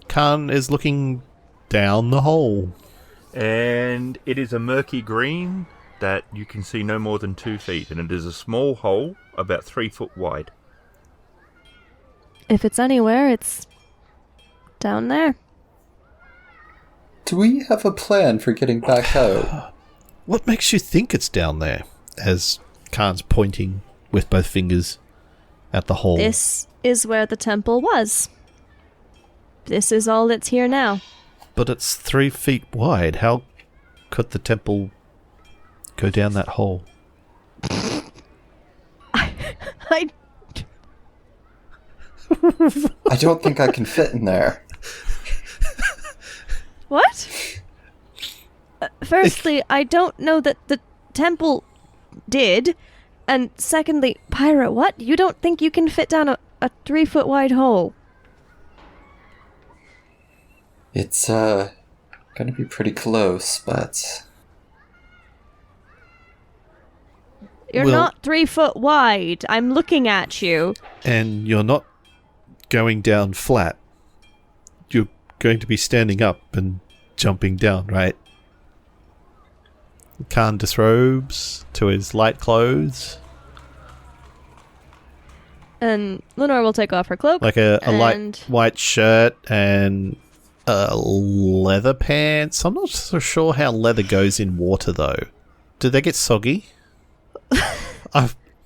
Khan is looking down the hole. And it is a murky green that you can see no more than 2 feet. And it is a small hole about 3 foot wide. If it's anywhere, it's down there. Do we have a plan for getting back out? What makes you think it's down there? As Khan's pointing with both fingers at the hole. This is where the temple was. This is all that's here now. But it's 3 feet wide. How could the temple go down that hole? I I don't think I can fit in there. What? Firstly, I don't know that the temple did. And secondly, Pyra, what? You don't think you can fit down a 3 foot wide hole? It's, gonna be pretty close, but... You're Well- not 3 foot wide. I'm looking at you. And you're not going down flat. You're going to be standing up and jumping down, right? Khan disrobes to his light clothes. And Lenore will take off her cloak. Like a and light white shirt and leather pants. I'm not so sure how leather goes in water, though. Do they get soggy?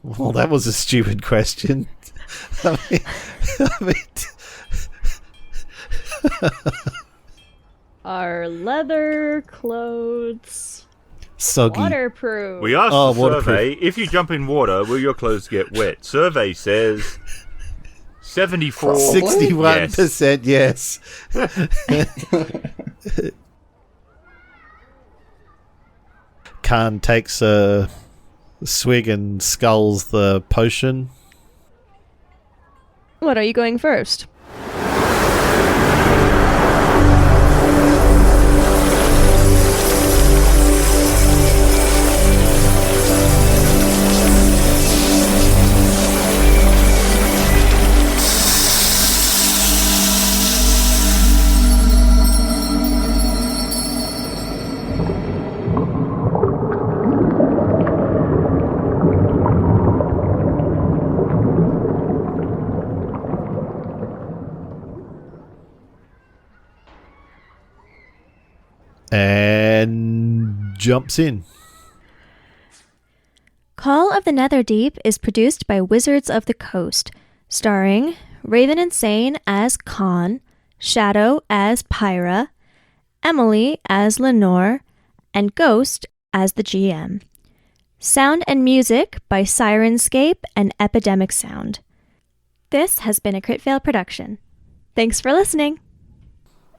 Well, that was a stupid question. I mean, Are leather clothes soggy. waterproof? We asked Oh, the waterproof. survey, if you jump in water, will your clothes get wet? Survey says 74. 61% yes. Khan takes a swig and sculls the potion. What, are you going first? And jumps in. Call of the Netherdeep is produced by Wizards of the Coast, starring RavenInsane as Khan, Shadow as Pyra, Emily as Lenore, and Ghost as the GM. Sound and music by Sirenscape and Epidemic Sound. This has been a Crit Fail production. Thanks for listening.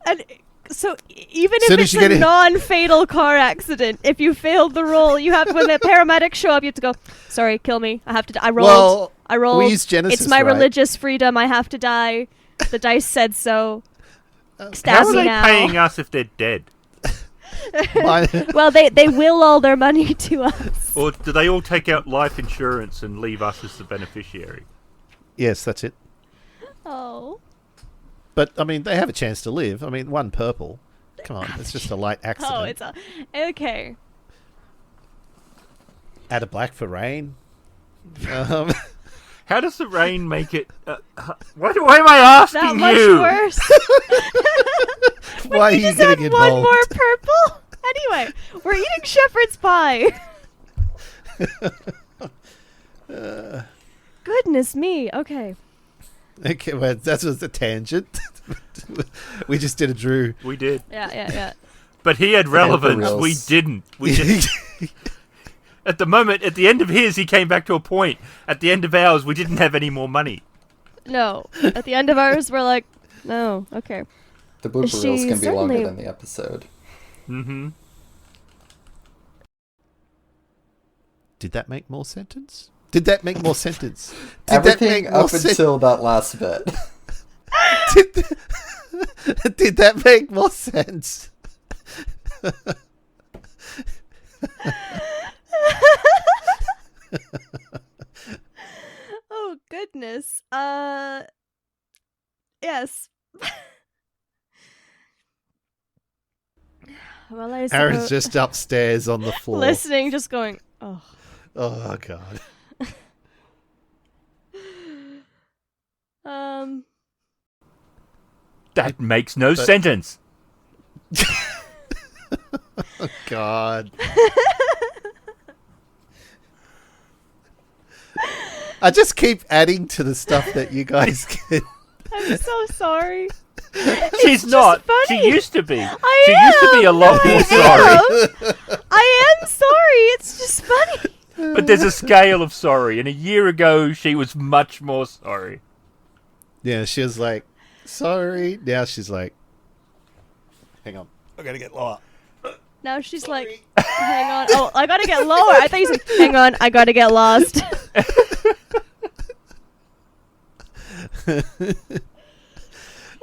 And so even Soon if as it's you get a in- non-fatal car accident, if you failed the roll, you have when the paramedics show up, you have to go, sorry, kill me. I have to I rolled. Well, I rolled. we use Genesis, it's my right? religious freedom. I have to die. The dice said so. Stab How are me they now. paying us if they're dead? Well, they will all their money to us. Or do they all take out life insurance and leave us as the beneficiary? Yes, that's it. Oh. But, I mean, they have a chance to live. I mean, 1 purple. Come on, it's just a light accident. Oh, it's okay. Add a black for rain. How does the rain make it... why am I asking That much you? worse. Why are you Just getting had one involved? more purple. Anyway, we're eating shepherd's pie. Goodness me. Okay. Okay, well, that was a tangent. We just did a Drew. We did. Yeah. But he had relevance. reals. We didn't. We just... At the moment, at the end of his, he came back to a point. At the end of ours, we didn't have any more money. No. At the end of ours, we're like, no. Okay. The blooper She reels can be longer certainly- than the episode. Mm-hmm. Did that make more sentence? Did that make more sentence? Did Everything that make more up sen- until that last bit. Did that make more sense? Oh goodness. Yes. Well, I Aaron's suppose just upstairs on the floor. listening, just going, oh. Oh, God. Um. That makes no sentence. Oh, God. I just keep adding to the stuff that you guys get. I'm so sorry. She's not. funny. She used to be. I She am. used to be a lot more sorry. I am sorry. It's just funny. But there's a scale of sorry, and a year ago she was much more sorry. Yeah, she was like, sorry. Now she's like, hang on. I gotta get lower. Now she's like, hang on. Oh, I gotta get lower. I thought you said, hang on, I gotta get lost.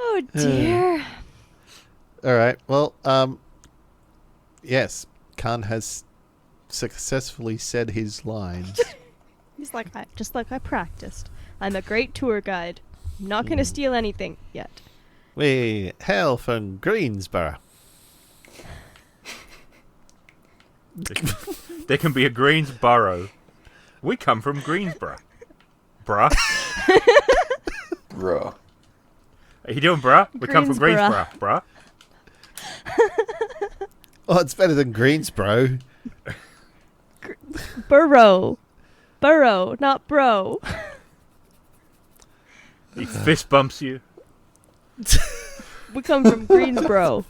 Oh dear. All right. Well, yes, Khan has successfully said his lines. He's like, just like I practiced. I'm a great tour guide. I'm not gonna steal anything yet. We hail from Greensboro. There can be a Greensboro. We come from Greensboro. Bruh. Bruh. How you doing, bruh? We come from Greensboro. Greensboro, bruh. Oh, it's better than Greensboro. Burrow. Burrow, not bro. He fist bumps you. We come from Greensboro.